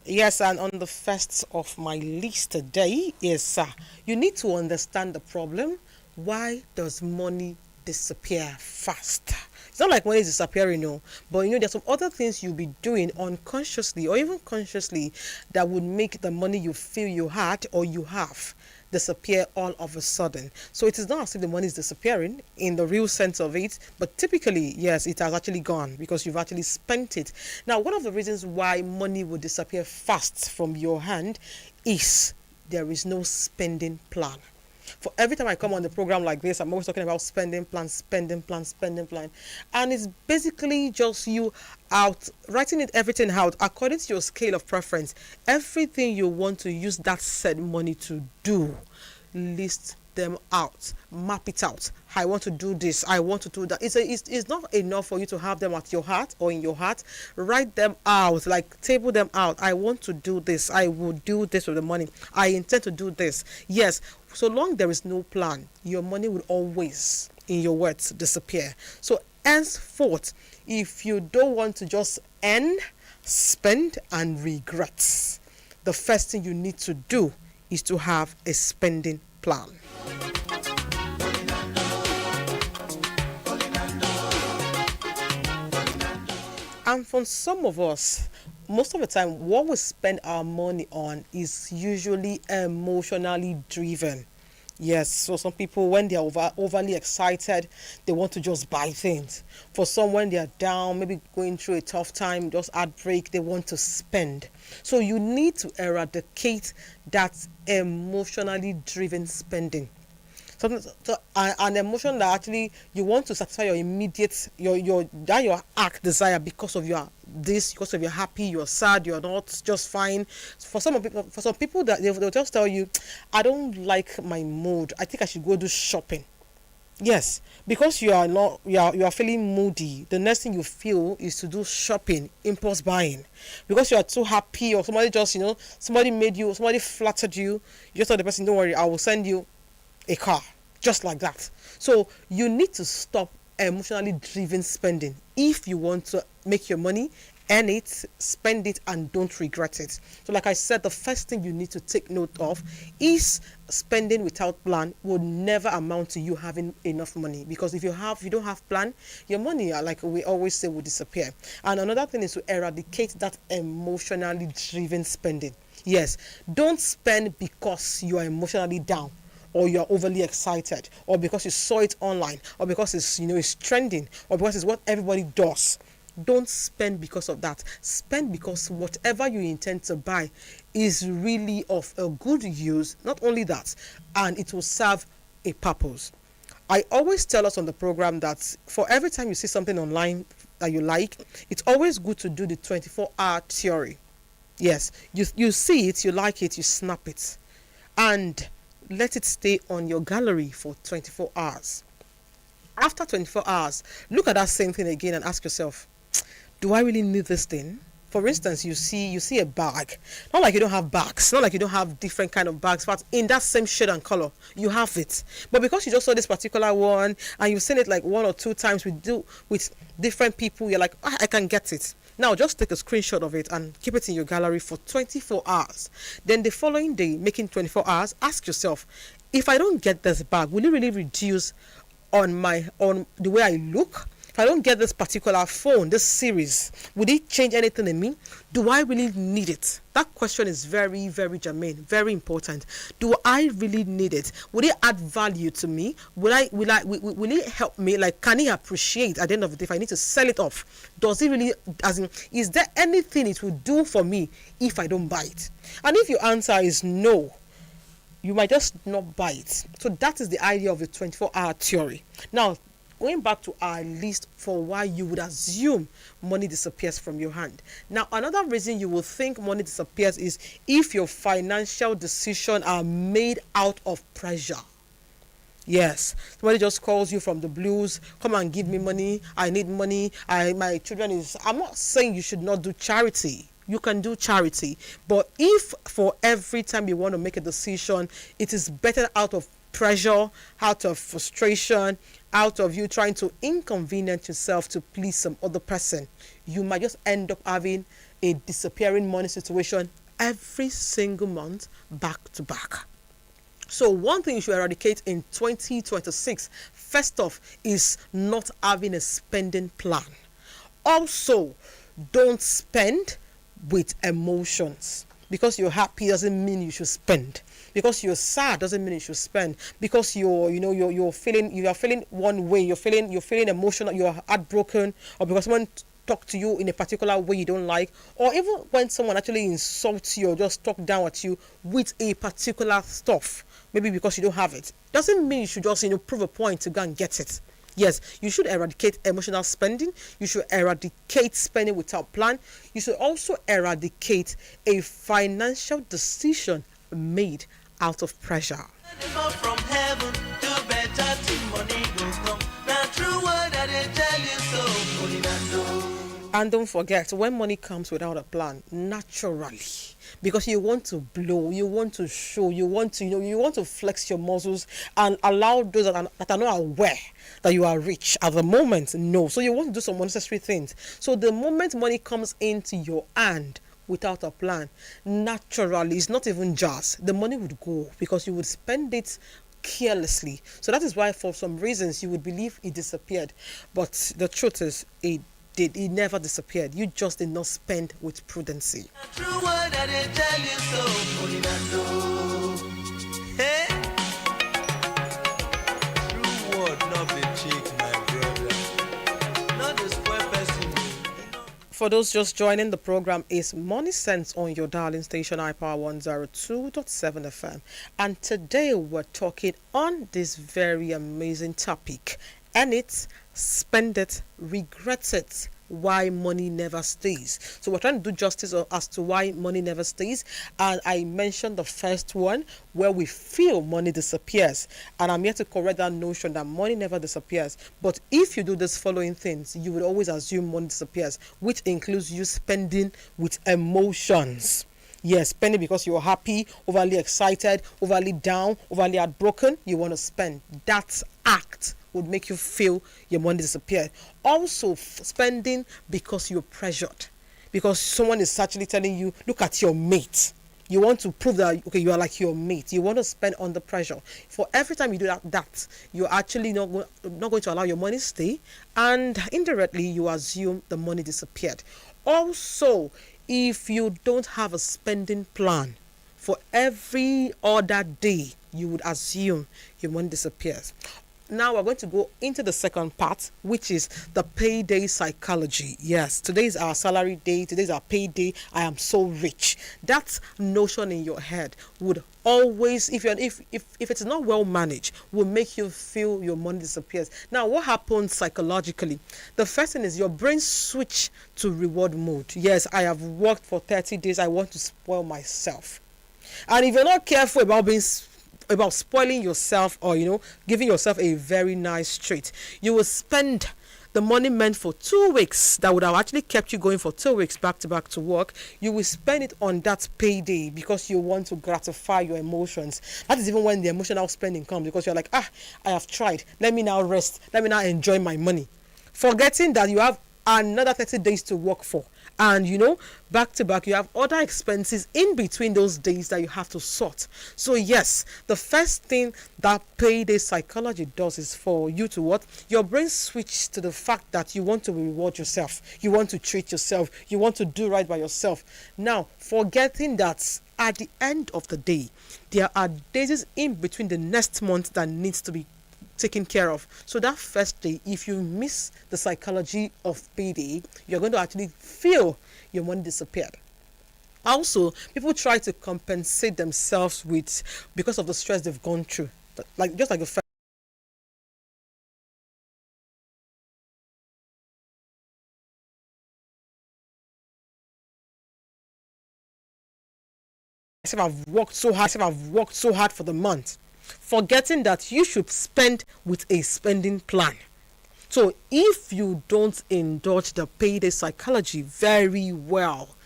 Yes, and on the first of my list today is you need to understand the problem. Why does money disappear fast? It's not like money is disappearing, no, but there's some other things you'll be doing unconsciously or even consciously that would make the money you feel you had or you have disappear all of a sudden. So it is not as if the money is disappearing in the real sense of it, but typically, yes, it has actually gone because you've actually spent it. Now, one of the reasons why money will disappear fast from your hand is there is no spending plan. For every time I come on the program like this, I'm always talking about spending plan, spending plan, spending plan. And it's basically just you out writing it everything out according to your scale of preference. Everything you want to use that said money to do, list them out, map it out. I want to do this, I want to do that. It's not enough for you to have them at your heart or in your heart. Write them out, like table them out. I want to do this, I will do this with the money, I intend to do this. Yes, so long there is no plan, your money will always, in your words, disappear. So henceforth, if you don't want to just earn, spend and regret, the first thing you need to do is to have a spending plan. And for some of us, most of the time, what we spend our money on is usually emotionally driven. Yes, so some people, when they are overly excited, they want to just buy things. For some, when they are down, maybe going through a tough time, just heartbreak, they want to spend. So you need to eradicate that emotionally driven spending. An emotion that actually you want to satisfy your immediate your act desire because of your this, because of you're happy, you're sad, you're not just fine. For some people that they'll just tell you, I don't like my mood, I think I should go do shopping. Yes, because you are feeling moody, the next thing you feel is to do shopping, impulse buying, because you are too happy, or somebody just somebody flattered you. You just tell the person, don't worry, I will send you a car, just like that. So you need to stop emotionally driven spending if you want to make your money, earn it, spend it, and don't regret it. So like I said, the first thing you need to take note of is spending without plan will never amount to you having enough money, because if you don't have plan, your money, like we always say, will disappear. And another thing is to eradicate that emotionally driven spending. Yes, don't spend because you are emotionally down, or you're overly excited, or because you saw it online, or because it's trending, or because it's what everybody does. Don't spend because of that. Spend because whatever you intend to buy is really of a good use. Not only that, and it will serve a purpose. I always tell us on the program that for every time you see something online that you like, it's always good to do the 24-hour theory. Yes, you see it, you like it, you snap it, and let it stay on your gallery for 24 hours. After 24 hours, look at that same thing again and ask yourself, do I really need this thing? For instance, you see a bag. Not like you don't have bags, not like you don't have different kind of bags, but in that same shade and color, you have it. But because you just saw this particular one and you've seen it like one or two times with different people, you're like, I can get it. Now just take a screenshot of it and keep it in your gallery for 24 hours. Then the following day, making 24 hours, ask yourself, if I don't get this bag, will it really reduce on the way I look? If I don't get this particular phone, this series, would it change anything in me? Do I really need it? That question is very, very germane, very important. Do I really need it? Would it add value to me? Will it help me? Like, can it appreciate at the end of the day if I need to sell it off? Does it really, is there anything it will do for me if I don't buy it? And if your answer is no, you might just not buy it. So that is the idea of the 24-hour theory. Now, going back to our list for why you would assume money disappears from your hand. Now, another reason you will think money disappears is if your financial decisions are made out of pressure. Yes, somebody just calls you from the blues, come and give me money, I need money, my children is... I'm not saying you should not do charity. You can do charity. But if for every time you want to make a decision, it is better out of pressure, out of frustration, out of you trying to inconvenience yourself to please some other person, you might just end up having a disappearing money situation every single month back to back. So one thing you should eradicate in 2026, first off, is not having a spending plan. Also, don't spend with emotions. Because you're happy doesn't mean you should spend. Because you're sad doesn't mean you should spend. Because you're feeling one way, you're feeling emotional, you're heartbroken, or because someone talk to you in a particular way you don't like, or even when someone actually insults you or just talk down at you with a particular stuff, maybe because you don't have it, doesn't mean you should just prove a point to go and get it. Yes, you should eradicate emotional spending. You should eradicate spending without plan. You should also eradicate a financial decision made out of pressure. From heaven to better to money goes come. Now true word that they tell you so. And don't forget, when money comes without a plan, naturally, because you want to blow, you want to show, you want to flex your muscles and allow those that are not aware that you are rich at the moment, no. So you want to do some unnecessary things. So the moment money comes into your hand without a plan, naturally, it's not even just, the money would go because you would spend it carelessly. So that is why for some reasons you would believe it disappeared. But the truth is, it never disappeared. You just did not spend with prudency. True word that they tell you so, hey? True word, not the cheek, my brother. Not the square person. For those just joining, the program is Money Sense on your darling station iPower 102.7 FM. And today we're talking on this very amazing topic. Earn it, spend it, regret it. Why money never stays. So we're trying to do justice as to why money never stays. And I mentioned the first one where we feel money disappears. And I'm here to correct that notion that money never disappears. But if you do these following things, you would always assume money disappears, which includes you spending with emotions. Yes, spending because you're happy, overly excited, overly down, overly heartbroken. You want to spend. That act would make you feel your money disappear. Also, spending because you're pressured. Because someone is actually telling you, look at your mate. You want to prove that, okay, you are like your mate. You want to spend under pressure. For every time you do that you're actually not going to allow your money stay. And indirectly, you assume the money disappeared. Also, if you don't have a spending plan, for every other day, you would assume your money disappears. Now we're going to go into the second part, which is the payday psychology. Yes, today is our salary day. Today is our payday. I am so rich. That notion in your head would always, if it's not well managed, will make you feel your money disappears. Now, what happens psychologically? The first thing is your brain switch to reward mode. Yes, I have worked for 30 days. I want to spoil myself. And if you're not careful about spoiling yourself or giving yourself a very nice treat, you will spend the money meant for 2 weeks that would have actually kept you going for 2 weeks back to back to work. You will spend it on that payday because you want to gratify your emotions. That is even when the emotional spending comes, because you're like, I have tried, let me now rest, let me now enjoy my money, forgetting that you have another 30 days to work for. And back to back, you have other expenses in between those days that you have to sort. So yes, the first thing that payday psychology does is for you to what? Your brain switches to the fact that you want to reward yourself. You want to treat yourself. You want to do right by yourself. Now, forgetting that at the end of the day, there are days in between the next month that needs to be taken care of. So that first day, if you miss the psychology of payday, you're going to actually feel your money disappeared. Also, people try to compensate themselves because of the stress they've gone through. Just like the first, I've worked so hard for the month, forgetting that you should spend with a spending plan. So if you don't indulge the payday psychology very well,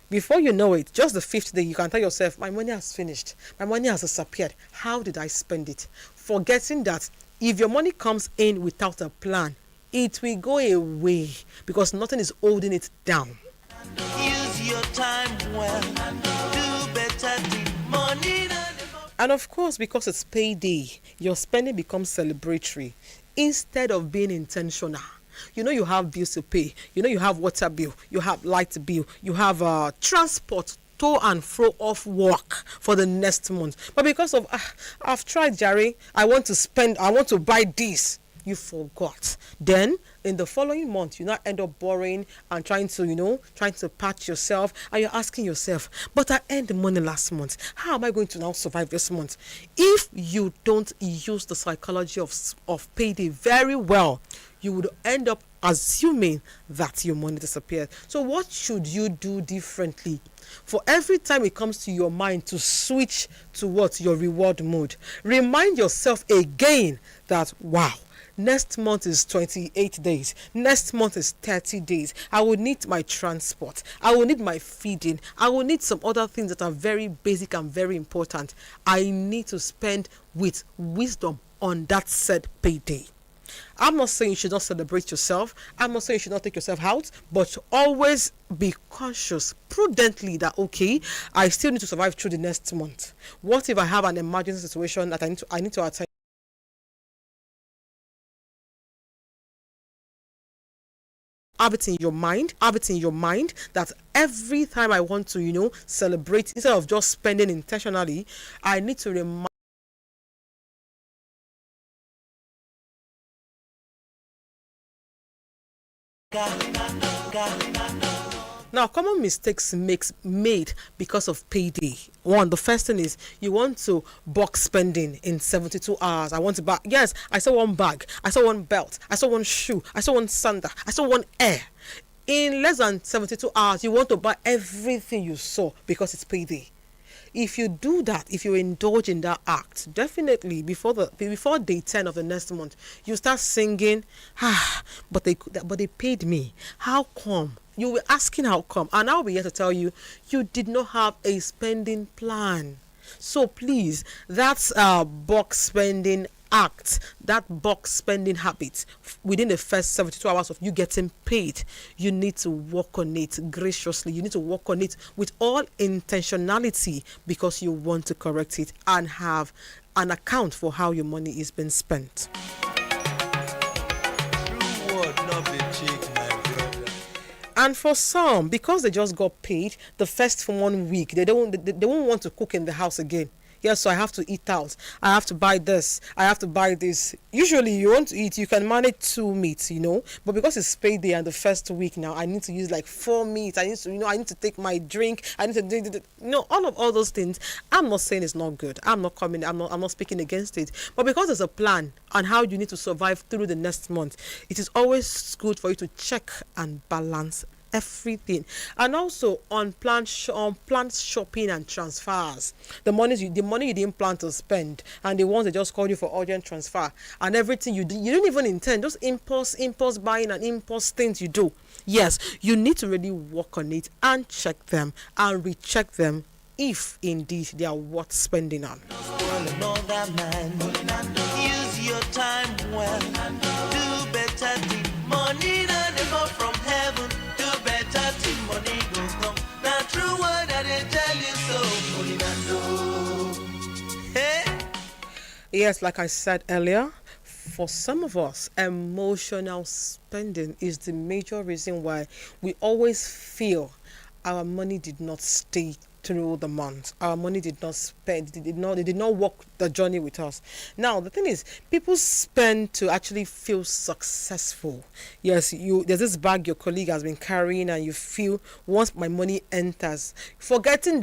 before you know it, just the 5th day, you can tell yourself, my money has finished, my money has disappeared, how did I spend it? Forgetting that If your money comes in without a plan, it will go away because nothing is holding it down. Use your time well. Do better the money. And of course, because it's payday, your spending becomes celebratory instead of being intentional. You know you have bills to pay. You know you have water bill. You have light bill. You have transport to and fro of work for the next month. But because of I've tried, Jerry, I want to spend. I want to buy this. You forgot. Then in the following month, you now end up borrowing and trying to patch yourself, and you're asking yourself, but I earned the money last month. How am I going to now survive this month? If you don't use the psychology of payday very well, you would end up assuming that your money disappeared. So what should you do differently? For every time it comes to your mind to switch to what? Your reward mode. Remind yourself again that, wow, next month is 28 days. Next month is 30 days. I will need my transport. I will need my feeding. I will need some other things that are very basic and very important. I need to spend with wisdom on that said payday. I'm not saying you should not celebrate yourself. I'm not saying you should not take yourself out, but always be conscious prudently that, okay, I still need to survive through the next month. What if I have an emergency situation that I need to attend? Have it in your mind. Have it in your mind that every time I want to, celebrate, instead of just spending intentionally, I need to remind. Now, common mistakes made because of payday. One, the first thing is you want to bulk spending in 72 hours. I want to buy, yes, I saw one bag, I saw one belt, I saw one shoe, I saw one sandal, I saw one air. In less than 72 hours, you want to buy everything you saw because it's payday. If you do that, if you indulge in that act, definitely before day 10 of the next month, you start singing, but they paid me. How come? You were asking how come, and I'll be here to tell you, you did not have a spending plan. So please, that's box spending act, that box spending habit within the first 72 hours of you getting paid. You need to work on it graciously. You need to work on it with all intentionality because you want to correct it and have an account for how your money is being spent. And for some, because they just got paid the first 1 week, they won't want to cook in the house again. Yes, so I have to eat out. I have to buy this. I have to buy this. Usually, you want to eat, you can manage 2 meats, But because it's payday and the first week now, I need to use like 4 meats. I need to, I need to take my drink. I need to do, all those things. I'm not saying it's not good. I'm not speaking against it. But because there's a plan on how you need to survive through the next month, it is always good for you to check and balance everything. And also on planned shopping and transfers, the money you didn't plan to spend, and the ones that just called you for urgent transfer, and everything you didn't even intend, just impulse buying and impulse things you do. Yes, you need to really work on it and check them and recheck them if indeed they are worth spending on. Use your time well. Do better the money from heaven. Money go come. Now true word I didn't tell you so. Hey? Yes, like I said earlier, for some of us, emotional spending is the major reason why we always feel our money did not stay through the month. Our money did not spend. They did not walk the journey with us. Now the thing is, people spend to actually feel successful. Yes, there's this bag your colleague has been carrying, and you feel once my money enters, forgetting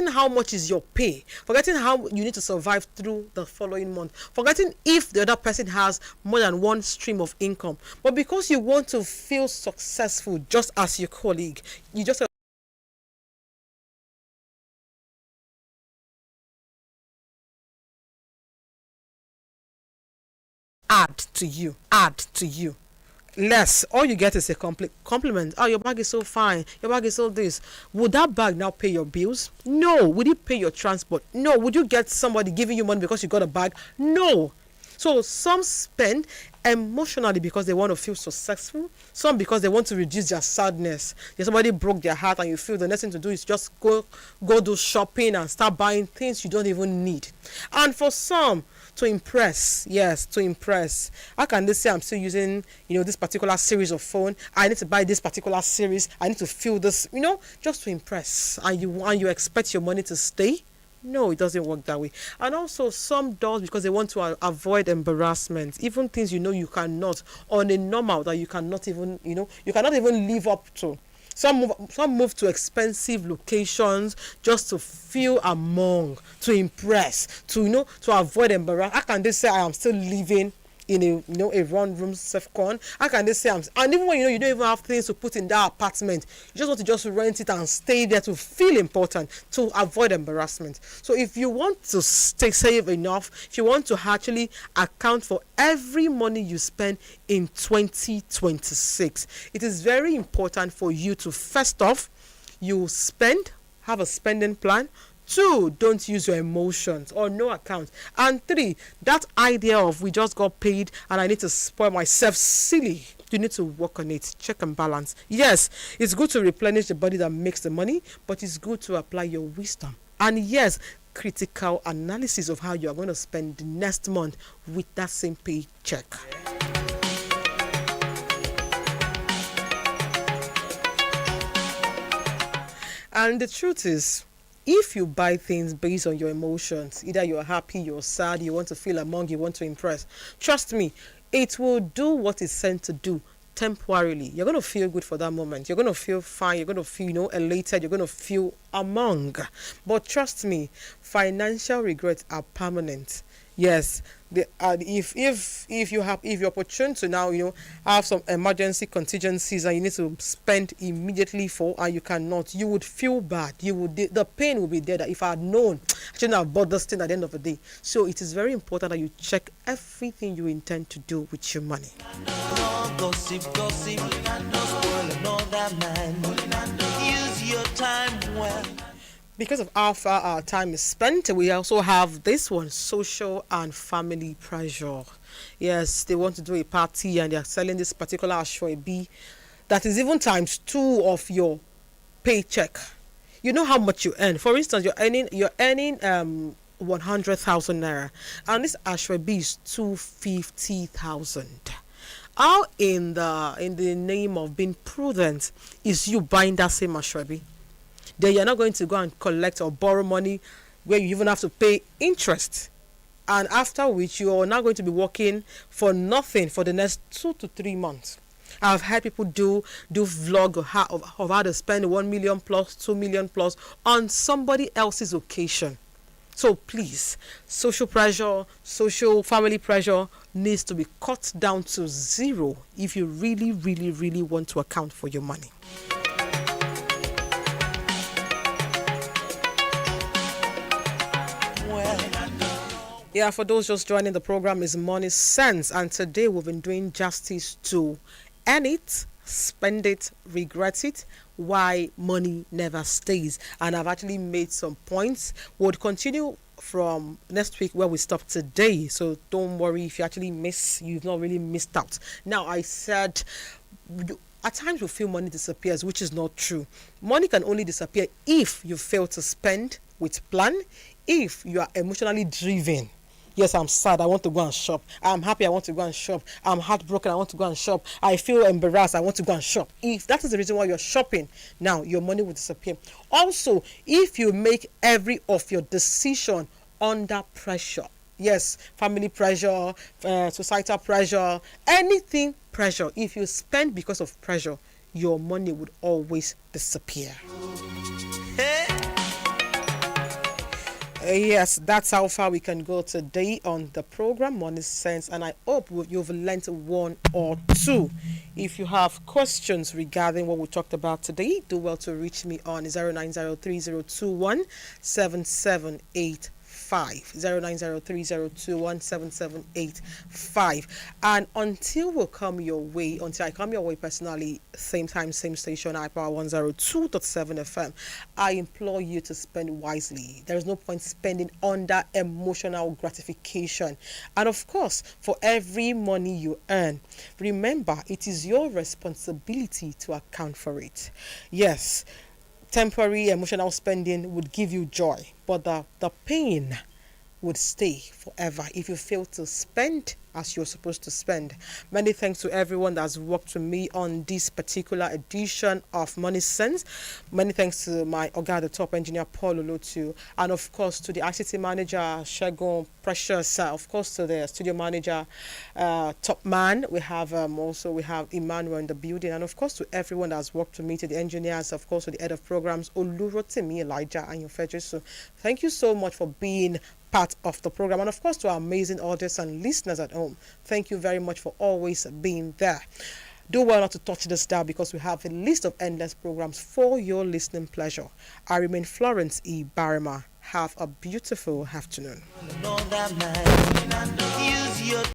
how much is your pay, forgetting how you need to survive through the following month, forgetting if the other person has more than one stream of income. But because you want to feel successful just as your colleague, you just add to you. Less, all you get is a compliment. Oh, your bag is so fine, your bag is so this. Would that bag now pay your bills? No. Would it pay your transport? No. Would you get somebody giving you money because you got a bag? No. So some spend emotionally because they want to feel successful, some because they want to reduce their sadness. If somebody broke their heart and you feel the next thing to do is just go do shopping and start buying things you don't even need. And for some, to impress. Yes, to impress. How can they say I'm still using, this particular series of phone? I need to buy this particular series. I need to feel this, just to impress. And you expect your money to stay? No, it doesn't work that way. And also some does because they want to avoid embarrassment. Even things you cannot on a normal that you cannot even, you cannot even live up to. Some move to expensive locations just to feel among, to impress, to avoid embarrassment. How can they say I am still living in a one-room self-con? How can they say and even when you don't even have things to put in that apartment, you just want to just rent it and stay there to feel important, to avoid embarrassment. So if you want to save enough, if you want to actually account for every money you spend in 2026, it is very important for you to, first off, have a spending plan. 2, don't use your emotions or no account. And 3, that idea of we just got paid and I need to spoil myself, silly. You need to work on it. Check and balance. Yes, it's good to replenish the body that makes the money, but it's good to apply your wisdom. And yes, critical analysis of how you are going to spend the next month with that same paycheck. And the truth is, if you buy things based on your emotions, either you're happy, you're sad, you want to feel among, you want to impress, trust me, it will do what it's sent to do temporarily. You're going to feel good for that moment. You're going to feel fine. You're going to feel, elated. You're going to feel among. But trust me, financial regrets are permanent. Yes, if you're opportune to now have some emergency contingencies and you need to spend immediately for and you cannot, you would feel bad. The pain will be there that if I had known, I shouldn't have bought this thing at the end of the day. So it is very important that you check everything you intend to do with your money. No gossip, no spoil another man. Use your time well. Because of how far our time is spent, we also have this one, social and family pressure. Yes, they want to do a party and they are selling this particular ashwabi that is even times 2 of your paycheck. You know how much you earn. For instance, you're earning 100,000 naira, and this ashwabi is 250,000. How in the name of being prudent is you buying that same ashwabi? Then you're not going to go and collect or borrow money where you even have to pay interest. And after which you are now going to be working for nothing for the next 2 to 3 months. I've heard people do vlog of how to spend 1 million plus, 2 million plus on somebody else's occasion. So please, social pressure, social family pressure needs to be cut down to 0 if you really, really, really want to account for your money. Yeah, for those just joining the program, is Money Sense, and today we've been doing justice to earn it, spend it, regret it, why money never stays. And I've actually made some points. We'll continue from next week where we stopped today, so don't worry if you actually you've not really missed out. Now, I said at times we feel money disappears, which is not true. Money can only disappear if you fail to spend with plan, if you are emotionally driven. Yes, I'm sad, I want to go and shop. I'm happy, I want to go and shop. I'm heartbroken, I want to go and shop. I feel embarrassed, I want to go and shop. If that is the reason why you're shopping, now your money will disappear. Also, if you make every of your decision under pressure, yes, family pressure, societal pressure, anything pressure, if you spend because of pressure, your money would always disappear. Yes, that's how far we can go today on the program Money Sense, and I hope you've learned 1 or 2. If you have questions regarding what we talked about today, do well to reach me on 0903021778 0903021775. And until I come your way personally, same time, same station, iPower 102.7 FM, I implore you to spend wisely. There is no point spending under emotional gratification. And of course, for every money you earn, remember it is your responsibility to account for it. Yes, temporary emotional spending would give you joy, but the pain would stay forever if you fail to spend as you're supposed to spend. Many thanks to everyone that's worked with me on this particular edition of Money Sense. Many thanks to my Oga, the top engineer, Paul Olotu, and of course to the ICT manager, Shagun Precious, of course to the studio manager, Top Man. We have Emmanuel in the building, and of course to everyone that's worked with me, to the engineers, of course to the head of programs, Olurotimi, Elijah, and your Fedri. So thank you so much for being part of the program, and of course to our amazing audience and listeners at home, thank you very much for always being there. Do well not to touch this dial because we have a list of endless programs for your listening pleasure. I remain Florence Ibhareman. Have a beautiful afternoon.